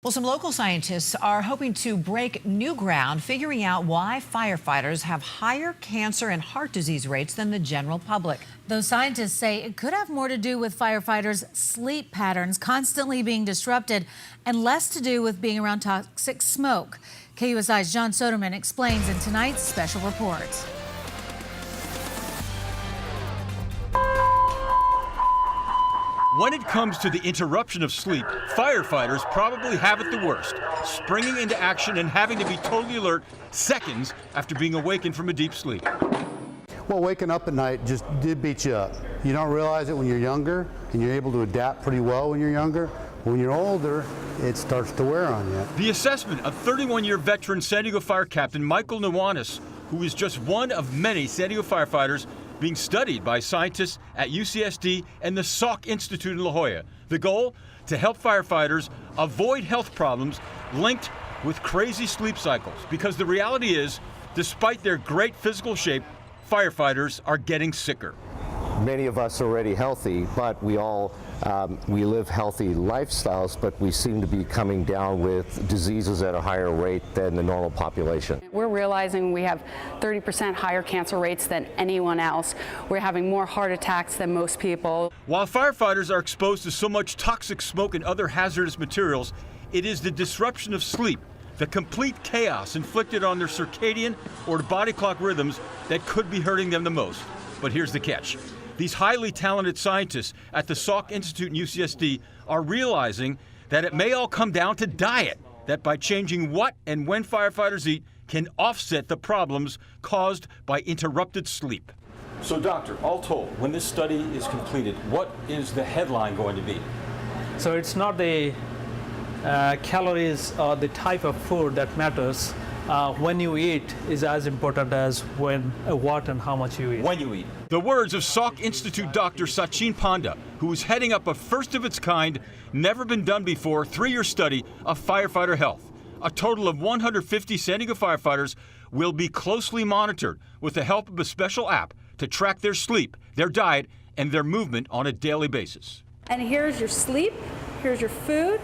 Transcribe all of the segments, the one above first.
Well, some local scientists are hoping to break new ground, figuring out why firefighters have higher cancer and heart disease rates than the general public. Those scientists say it could have more to do with firefighters' sleep patterns constantly being disrupted and less to do with being around toxic smoke. KUSI's John Soderman explains in tonight's special report. When it comes to the interruption of sleep, firefighters probably have it the worst, springing into action and having to be totally alert seconds after being awakened from a deep sleep. Well, waking up at night just did beat you up. You don't realize it when you're younger, and you're able to adapt pretty well when you're younger. When you're older, it starts to wear on you. The assessment of 31-year veteran San Diego Fire Captain Michael Nuanes, who is just one of many San Diego firefighters being studied by scientists at UCSD and the Salk Institute in La Jolla. The goal? To help firefighters avoid health problems linked with crazy sleep cycles. Because the reality is, despite their great physical shape, firefighters are getting sicker. Many of us are already healthy, but we live healthy lifestyles, but we seem to be coming down with diseases at a higher rate than the normal population. We're realizing we have 30% higher cancer rates than anyone else. We're having more heart attacks than most people. While firefighters are exposed to so much toxic smoke and other hazardous materials, it is the disruption of sleep, the complete chaos inflicted on their circadian or body clock rhythms that could be hurting them the most. But here's the catch. These highly talented scientists at the Salk Institute and UCSD are realizing that it may all come down to diet, that by changing what and when firefighters eat can offset the problems caused by interrupted sleep. So doctor, all told, when this study is completed, what is the headline going to be? So it's not the calories or the type of food that matters. When you eat is as important as what and how much you eat. When you eat. The words of Salk Institute Dr. Sachin Panda, who is heading up a first-of-its-kind, never-been-done-before 3-year study of firefighter health. A total of 150 San Diego firefighters will be closely monitored with the help of a special app to track their sleep, their diet, and their movement on a daily basis. And here's your sleep, here's your food.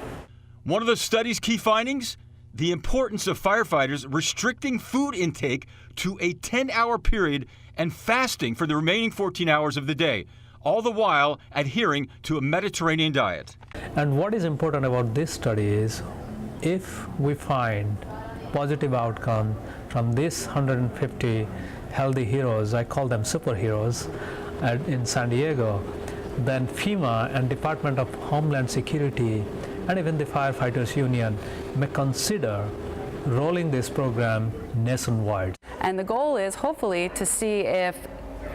One of the study's key findings? The importance of firefighters restricting food intake to a 10-hour period and fasting for the remaining 14 hours of the day, all the while adhering to a Mediterranean diet. And what is important about this study is if we find positive outcome from this 150 healthy heroes, I call them superheroes, in San Diego, then FEMA and Department of Homeland Security and even the Firefighters Union may consider rolling this program nationwide. And the goal is hopefully to see if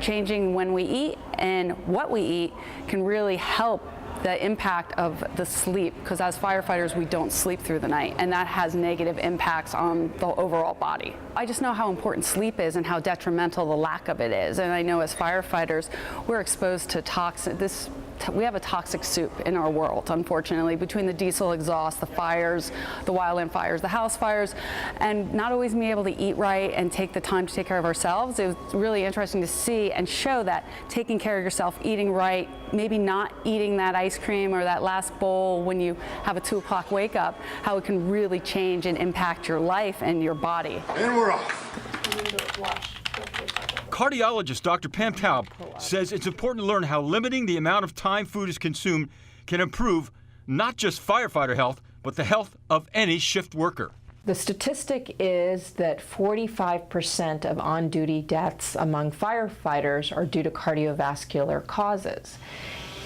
changing when we eat and what we eat can really help the impact of the sleep, because as firefighters we don't sleep through the night, and that has negative impacts on the overall body. I just know how important sleep is and how detrimental the lack of it is, and I know as firefighters we're exposed to we have a toxic soup in our world, unfortunately, between the diesel exhaust, the fires, the wildland fires, the house fires, and not always being able to eat right and take the time to take care of ourselves. It was really interesting to see and show that taking care of yourself, eating right, maybe not eating that ice cream or that last bowl when you have a 2 o'clock wake up, how it can really change and impact your life and your body. And we're off. Cardiologist Dr. Pam Taub says it's important to learn how limiting the amount of time food is consumed can improve not just firefighter health, but the health of any shift worker. The statistic is that 45% of on-duty deaths among firefighters are due to cardiovascular causes.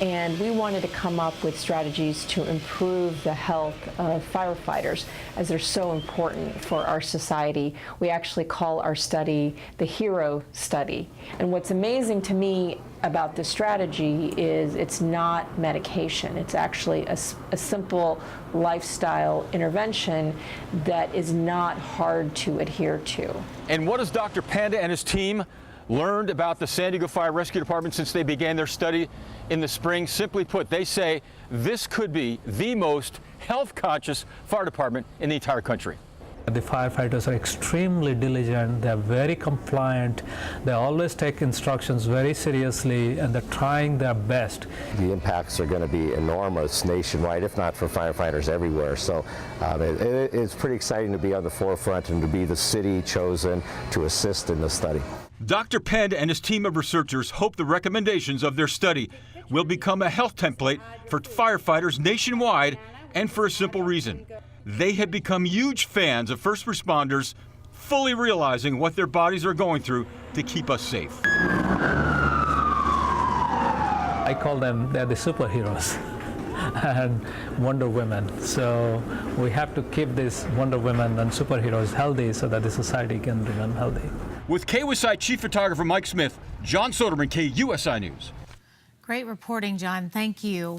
And we wanted to come up with strategies to improve the health of firefighters, as they're so important for our society. We actually call our study the HERO study. And what's amazing to me about this strategy is it's not medication. It's actually a simple lifestyle intervention that is not hard to adhere to. And what has Dr. Panda and his team learned about the San Diego Fire Rescue Department since they began their study in the spring? Simply put, they say this could be the most health-conscious fire department in the entire country. The firefighters are extremely diligent, they're very compliant, they always take instructions very seriously, and they're trying their best. The impacts are going to be enormous nationwide, if not for firefighters everywhere. So it's pretty exciting to be on the forefront and to be the city chosen to assist in the study. Dr. Penn and his team of researchers hope the recommendations of their study will become a health template for firefighters nationwide, and for a simple reason. They have become huge fans of first responders, fully realizing what their bodies are going through to keep us safe. I call them, they're the superheroes and Wonder Women. So we have to keep these Wonder Women and superheroes healthy so that the society can remain healthy. With KUSI Chief Photographer Mike Smith, John Soderman, KUSI News. Great reporting, John. Thank you.